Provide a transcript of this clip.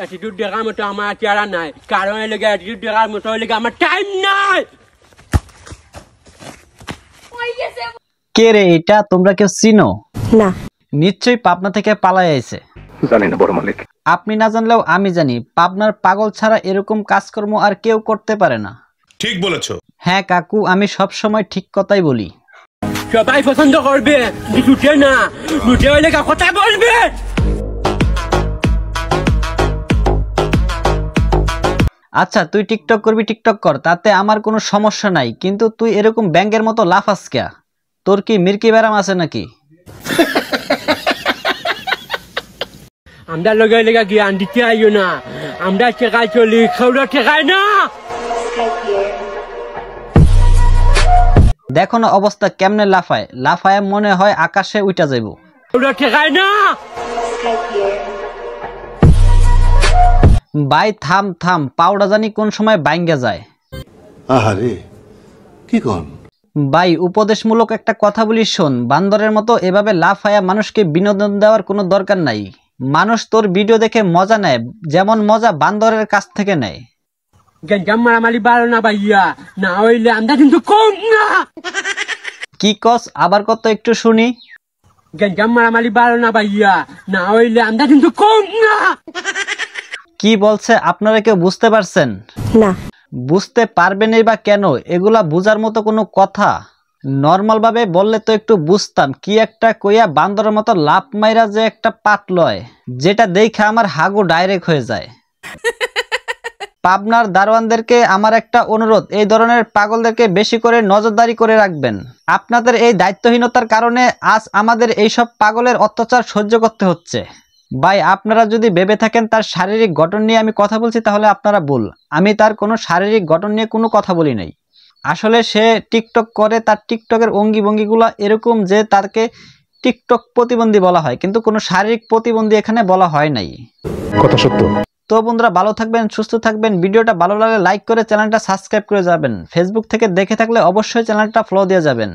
Attitude দেখার মতো আমার চেহারা নাই, কারণ এর লেগে অ্যাটিটিউড দেখার মতো এর লেগে আমার টাইম নাই। কে রে এটা? তোমরা কেউ চিনো? না। নিশ্চয়ই পাবনা থেকে পালাই আইছে। জানি না বড় মালিক। আপনি না জানলেও আমি জানি, পাবনার পাগল ছাড়া এরকম কাজকর্ম আর কেউ করতে পারে না। ঠিক বলেছো। হ্যাঁ কাকু, আমি সব সময় ঠিক কথাই বলি। সবাই পছন্দ করবে, দুটে না, দুটে হলে কথা বলবে। আচ্ছা তুই টিকটক করবি, টিকটক কর, তাতে আমার কোনো সমস্যা নাই, কিন্তু তুই এরকম ব্যাঙের মতো লাফাস কে? তোর কি মির্কি ব্যারাম আছে নাকি? আমরা লগে লেগে জ্ঞান দিতে আইও না, আমরা ঠেকাই চলি, খেউরা ঠেকায় না। দেখো না অবস্থা কেমনে লাফায়, লাফায় মনে হয় আকাশে উঠা যাইব। খেউরা ঠেকায় না। ভাই থাম থাম, পাউডা জানি কোন সময় বাইঙ্গা যায়। আহারে কি কোন? ভাই উপদেশমূলক একটা কথা বলি শোন, বান্দরের মতো এভাবে লাফায়া মানুষকে বিনোদন দেওয়ার কোনো দরকার নাই। মানুষ তোর ভিডিও দেখে মজা নেয়, যেমন মজা বান্দরের কাছ থেকে নেয়। গেঞ্জাম মারামারি বাড়ো না ভাইয়া, না হইলে আমরা কিন্তু কম না। কি কস? আবার কত একটু শুনি। গেঞ্জাম মারামারি বাড়ো না ভাইয়া, না হইলে আমরা কিন্তু কম না। কি বলছে আপনারা কেউ বুঝতে পারছেন? না। বুঝতে পারবেনই বা কেন? এগুলা বুঝার মতো কোনো কথা? নর্মাল ভাবে বললে তো একটু বুঝতাম। কি একটা কইয়া বান্দরের মতো লাফ মাইরা যে একটা পাট লয়, যেটা দেখে আমার হাগু ডাইরেক্ট হয়ে যায়। পাবনার দারোয়ানদেরকে আমার একটা অনুরোধ, এই ধরনের পাগলদেরকে বেশি করে নজরদারি করে রাখবেন। আপনাদের এই দায়িত্বহীনতার কারণে আজ আমাদের এইসব পাগলের অত্যাচার সহ্য করতে হচ্ছে। ভাই আপনারা যদি ভেবে থাকেন তার শারীরিক গঠন নিয়ে আমি কথা বলছি, তাহলে আপনারা ভুল। আমি তার কোনো শারীরিক গঠন নিয়ে কোনো কথা বলি নাই। আসলে সে টিকটক করে, তার টিকটকের অঙ্গি ভঙ্গিগুলো এরকম যে তাকে টিকটক প্রতিবন্ধী বলা হয়, কিন্তু কোনো শারীরিক প্রতিবন্ধী এখানে বলা হয় নাই। কথা সত্য। তো বন্ধুরা ভালো থাকবেন, সুস্থ থাকবেন। ভিডিওটা ভালো লাগলে লাইক করে চ্যানেলটা সাবস্ক্রাইব করে যাবেন। ফেসবুক থেকে দেখে থাকলে অবশ্যই চ্যানেলটা ফলো দিয়ে যাবেন।